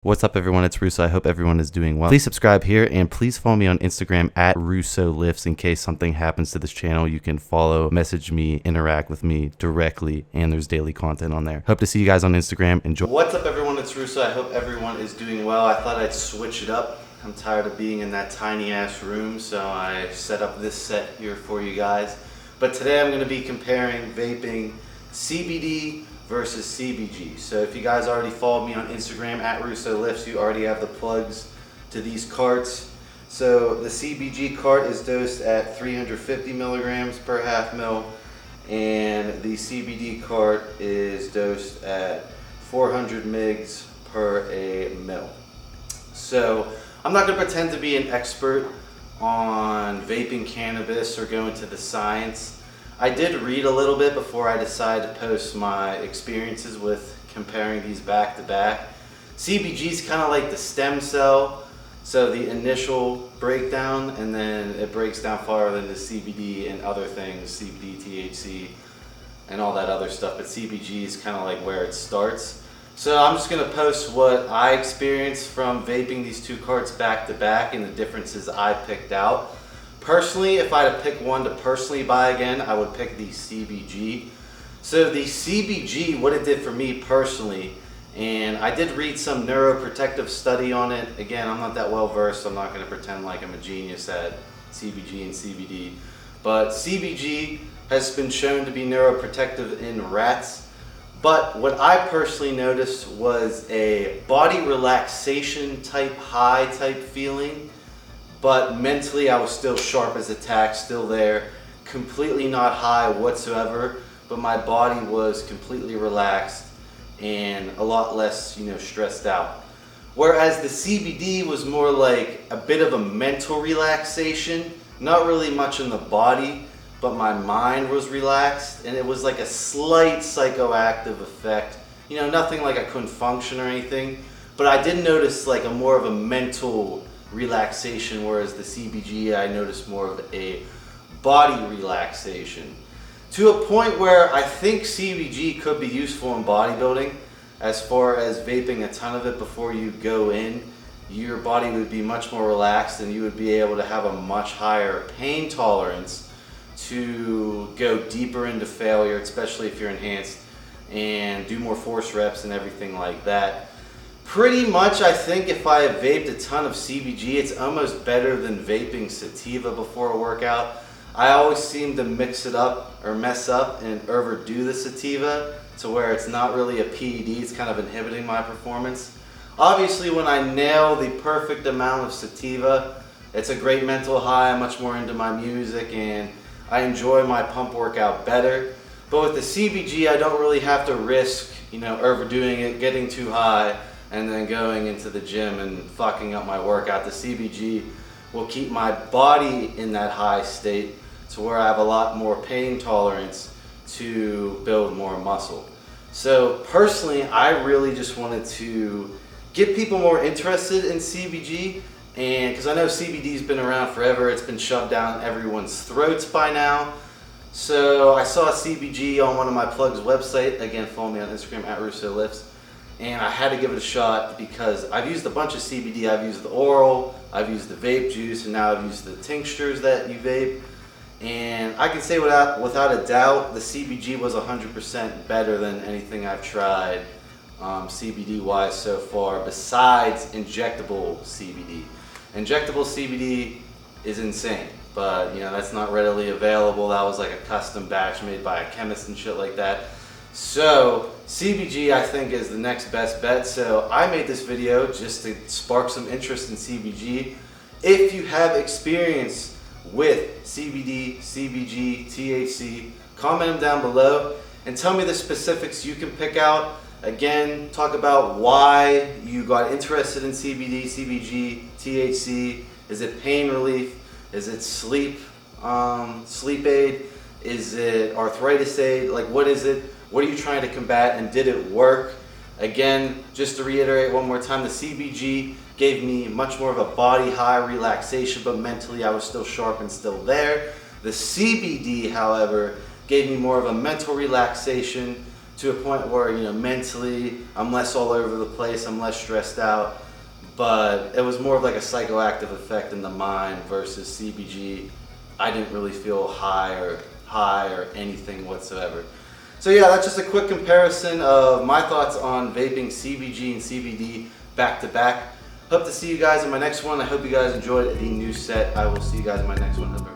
What's up, everyone? It's Russo. I hope everyone is doing well. Please subscribe here and please follow me on Instagram at RussoLifts. In case something happens to this channel, you can follow, message me, interact with me directly, and there's daily content on there. Hope to see you guys on Instagram. Enjoy. What's up, everyone? It's Russo. I hope everyone is doing well. I thought I'd switch it up. I'm tired of being in that tiny ass room, so I set up this set here for you guys. But today I'm going to be comparing vaping CBD versus CBG. So if you guys already followed me on Instagram at RussoLifts, you already have the plugs to these carts. So the CBG cart is dosed at 350 milligrams per half mil, and the CBD cart is dosed at 400 mgs per a mil. So I'm not going to pretend to be an expert on vaping cannabis or go into the science. I did read a little bit before I decided to post my experiences with comparing these back to back. CBG is kind of like the stem cell, so the initial breakdown, and then it breaks down farther than the CBD and other things, CBD, THC, and all that other stuff, but CBG is kind of like where it starts. So I'm just going to post what I experienced from vaping these two carts back to back and the differences I picked out. Personally, if I had to pick one to personally buy again, I would pick the CBG. So the CBG, what it did for me personally, and I did read some neuroprotective study on it. Again, I'm not that well versed, so I'm not going to pretend like I'm a genius at CBG and CBD. But CBG has been shown to be neuroprotective in rats. But what I personally noticed was a body relaxation type high type feeling. But mentally I was still sharp as a tack, still there, completely not high whatsoever, but my body was completely relaxed and a lot less, stressed out. Whereas the CBD was more like a bit of a mental relaxation, not really much in the body, but my mind was relaxed, and it was like a slight psychoactive effect. Nothing like I couldn't function or anything, but I did notice like a more of a mental relaxation, whereas the CBG I noticed more of a body relaxation, to a point where I think CBG could be useful in bodybuilding. As far as vaping a ton of it before you go in, your body would be much more relaxed and you would be able to have a much higher pain tolerance to go deeper into failure, especially if you're enhanced, and do more force reps and everything like that. Pretty much, I think if I have vaped a ton of CBG, it's almost better than vaping sativa before a workout. I always seem to mix it up or mess up and overdo the sativa to where it's not really a PED, it's kind of inhibiting my performance. Obviously, when I nail the perfect amount of sativa, it's a great mental high. I'm much more into my music and I enjoy my pump workout better. But with the CBG, I don't really have to risk, overdoing it, getting too high, and then going into the gym and fucking up my workout. The CBG will keep my body in that high state to where I have a lot more pain tolerance to build more muscle. So personally, I really just wanted to get people more interested in CBG, and because I know CBD's been around forever, it's been shoved down everyone's throats by now. So I saw CBG on one of my plugs website. Again, follow me on Instagram at RussoLifts. And I had to give it a shot because I've used a bunch of CBD. I've used the oral, I've used the vape juice, and now I've used the tinctures that you vape. And I can say without a doubt, the CBG was 100% better than anything I've tried CBD-wise so far, besides injectable CBD. Injectable CBD is insane, but that's not readily available. That was like a custom batch made by a chemist and shit like that. So CBG, I think, is the next best bet. So I made this video just to spark some interest in CBG. If you have experience with CBD, CBG, THC, comment them down below and tell me the specifics you can pick out. Again, talk about why you got interested in CBD, CBG, THC. Is it pain relief? Is it sleep aid? Is it arthritis aid? Like, what is it? What are you trying to combat, and did it work? Again, just to reiterate one more time, the CBG gave me much more of a body high relaxation, but mentally I was still sharp and still there. The CBD, however, gave me more of a mental relaxation, to a point where, you know, mentally I'm less all over the place, I'm less stressed out, but it was more of like a psychoactive effect in the mind versus CBG. I didn't really feel high or anything whatsoever. So yeah, that's just a quick comparison of my thoughts on vaping CBG and CBD back to back. Hope to see you guys in my next one. I hope you guys enjoyed the new set. I will see you guys in my next one.